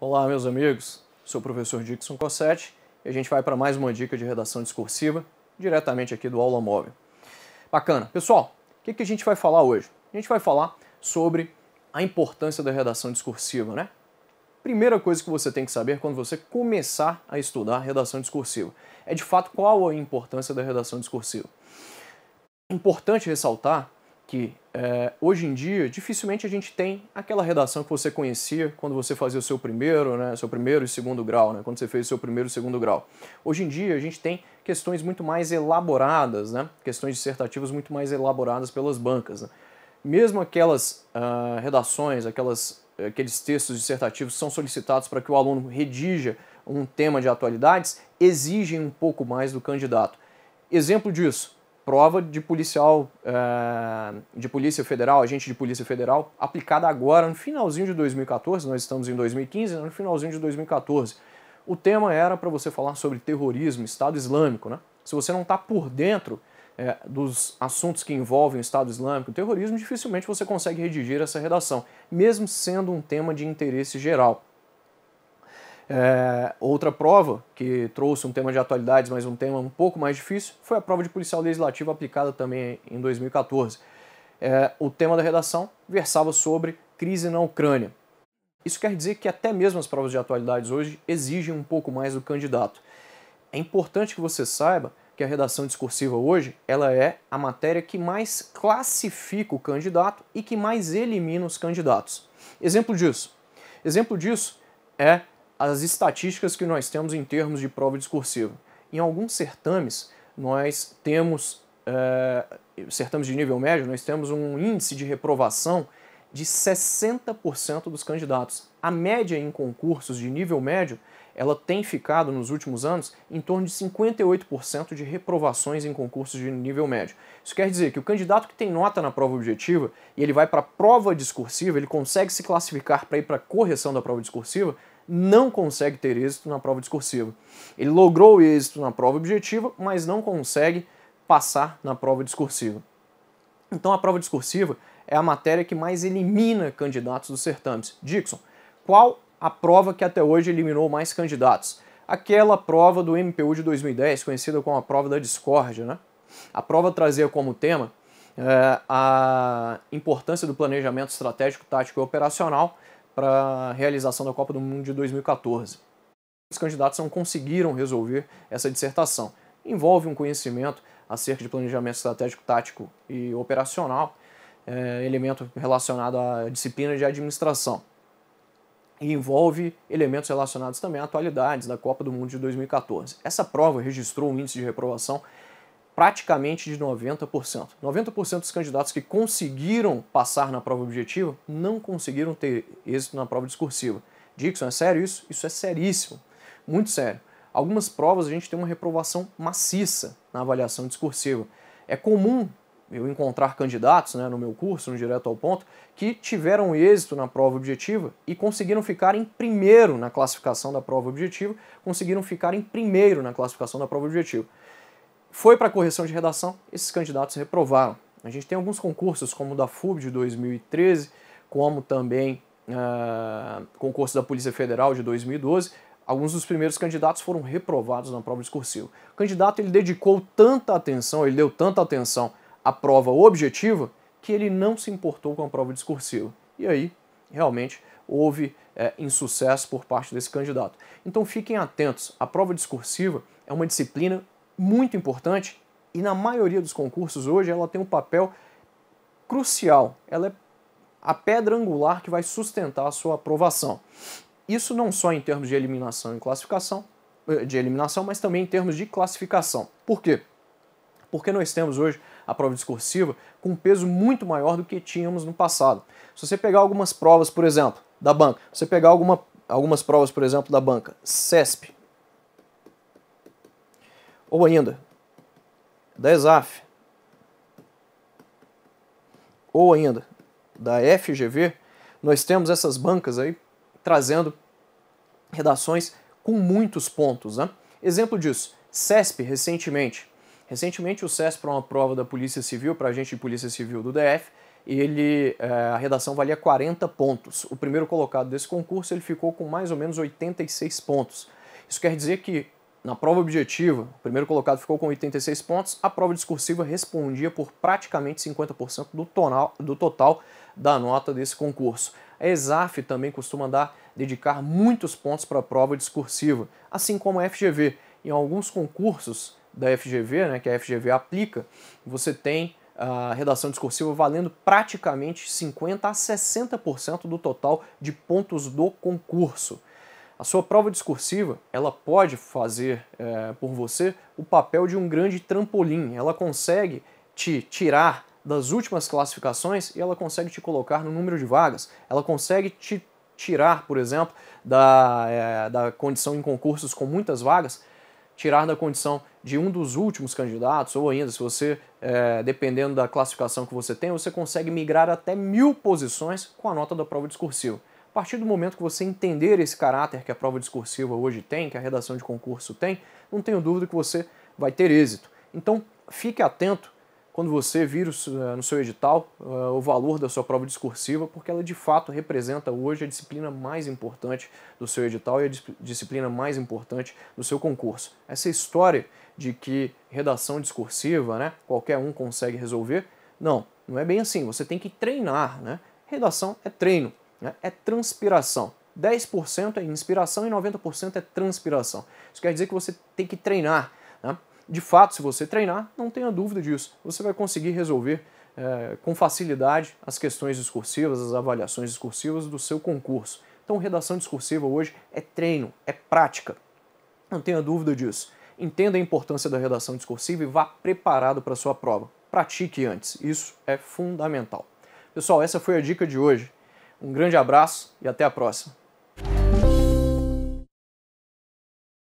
Olá, meus amigos. Sou o professor Dixon Cossetti e a gente vai para mais uma dica de redação discursiva, diretamente aqui do Aula Móvel. Bacana. Pessoal, o que a gente vai falar hoje? A gente vai falar sobre a importância da redação discursiva, né? Primeira coisa que você tem que saber quando você começar a estudar redação discursiva é, de fato, qual a importância da redação discursiva. É importante ressaltar que hoje em dia dificilmente a gente tem aquela redação que você conhecia quando você fazia o seu primeiro, seu primeiro e segundo grau, quando você fez o seu primeiro e segundo grau. Hoje em dia a gente tem questões muito mais elaboradas, questões dissertativas muito mais elaboradas pelas bancas. Mesmo aquelas redações, aqueles textos dissertativos que são solicitados para que o aluno redija um tema de atualidades, exigem um pouco mais do candidato. Exemplo disso: prova de policial, de Polícia Federal, agente de Polícia Federal, aplicada agora no finalzinho de 2014, nós estamos em 2015, no finalzinho de 2014. O tema era para você falar sobre terrorismo, Estado Islâmico, Se você não está por dentro dos assuntos que envolvem o Estado Islâmico, o terrorismo, dificilmente você consegue redigir essa redação, mesmo sendo um tema de interesse geral. Outra prova que trouxe um tema de atualidades, mas um tema um pouco mais difícil, foi a prova de policial legislativo aplicada também em 2014. O tema da redação versava sobre crise na Ucrânia. Isso quer dizer que até mesmo as provas de atualidades hoje exigem um pouco mais do candidato. É importante que você saiba que a redação discursiva hoje ela é a matéria que mais classifica o candidato e que mais elimina os candidatos. Exemplo disso é as estatísticas que nós temos em termos de prova discursiva. Em alguns certames, nós temos, certames de nível médio, nós temos um índice de reprovação de 60% dos candidatos. A média em concursos de nível médio, ela tem ficado nos últimos anos em torno de 58% de reprovações em concursos de nível médio. Isso quer dizer que o candidato que tem nota na prova objetiva e ele vai para a prova discursiva, ele consegue se classificar para ir para a correção da prova discursiva, não consegue ter êxito na prova discursiva. Ele logrou êxito na prova objetiva, mas não consegue passar na prova discursiva. Então a prova discursiva é a matéria que mais elimina candidatos dos certames. Dixon, qual a prova que até hoje eliminou mais candidatos? Aquela prova do MPU de 2010, conhecida como a prova da discórdia, A prova trazia como tema a importância do planejamento estratégico, tático e operacional para a realização da Copa do Mundo de 2014. Os candidatos não conseguiram resolver essa dissertação. Envolve um conhecimento acerca de planejamento estratégico, tático e operacional, elemento relacionado à disciplina de administração. E envolve elementos relacionados também a atualidades da Copa do Mundo de 2014. Essa prova registrou um índice de reprovação praticamente de 90%. 90% dos candidatos que conseguiram passar na prova objetiva não conseguiram ter êxito na prova discursiva. Dixon, é sério isso? Isso é seríssimo, muito sério. Algumas provas a gente tem uma reprovação maciça na avaliação discursiva. É comum eu encontrar candidatos no meu curso, no Direto ao Ponto, que tiveram êxito na prova objetiva e conseguiram ficar em primeiro na classificação da prova objetiva, Foi para a correção de redação, esses candidatos reprovaram. A gente tem alguns concursos, como o da FUB de 2013, como também concurso da Polícia Federal de 2012, alguns dos primeiros candidatos foram reprovados na prova discursiva. O candidato ele dedicou tanta atenção, ele deu tanta atenção à prova objetiva, que ele não se importou com a prova discursiva. E aí, realmente, houve insucesso por parte desse candidato. Então fiquem atentos, a prova discursiva é uma disciplina muito importante e na maioria dos concursos hoje ela tem um papel crucial. Ela é a pedra angular que vai sustentar a sua aprovação. Isso não só em termos de eliminação e classificação, mas também em termos de classificação. Por quê? Porque nós temos hoje a prova discursiva com um peso muito maior do que tínhamos no passado. Se você pegar algumas provas, por exemplo, da banca, algumas provas, por exemplo, da banca CESP, ou ainda da ESAF, ou ainda da FGV, nós temos essas bancas aí trazendo redações com muitos pontos. Exemplo disso, CESP recentemente o CESP para uma prova da Polícia Civil, para agente de Polícia Civil do DF, a redação valia 40 pontos. O primeiro colocado desse concurso ele ficou com mais ou menos 86 pontos. Isso quer dizer que na prova objetiva, o primeiro colocado ficou com 86 pontos, a prova discursiva respondia por praticamente 50% do total da nota desse concurso. A ESAF também costuma dedicar muitos pontos para a prova discursiva, assim como a FGV. Em alguns concursos da FGV, né, que a FGV aplica, você tem a redação discursiva valendo praticamente 50% a 60% do total de pontos do concurso. A sua prova discursiva, ela pode fazer por você o papel de um grande trampolim. Ela consegue te tirar das últimas classificações e ela consegue te colocar no número de vagas. Ela consegue te tirar, por exemplo, da condição em concursos com muitas vagas, tirar da condição de um dos últimos candidatos, ou ainda, se você, dependendo da classificação que você tem, você consegue migrar até 1000 posições com a nota da prova discursiva. A partir do momento que você entender esse caráter que a prova discursiva hoje tem, que a redação de concurso tem, não tenho dúvida que você vai ter êxito. Então, fique atento quando você vir no seu edital o valor da sua prova discursiva, porque ela de fato representa hoje a disciplina mais importante do seu edital e a disciplina mais importante do seu concurso. Essa história de que redação discursiva, né, qualquer um consegue resolver, não é bem assim. Você tem que treinar, né? Redação é treino. É transpiração. 10% é inspiração e 90% é transpiração. Isso quer dizer que você tem que treinar. Né? De fato, se você treinar, não tenha dúvida disso. Você vai conseguir resolver com facilidade as questões discursivas, as avaliações discursivas do seu concurso. Então, redação discursiva hoje é treino, é prática. Não tenha dúvida disso. Entenda a importância da redação discursiva e vá preparado para a sua prova. Pratique antes. Isso é fundamental. Pessoal, essa foi a dica de hoje. Um grande abraço e até a próxima.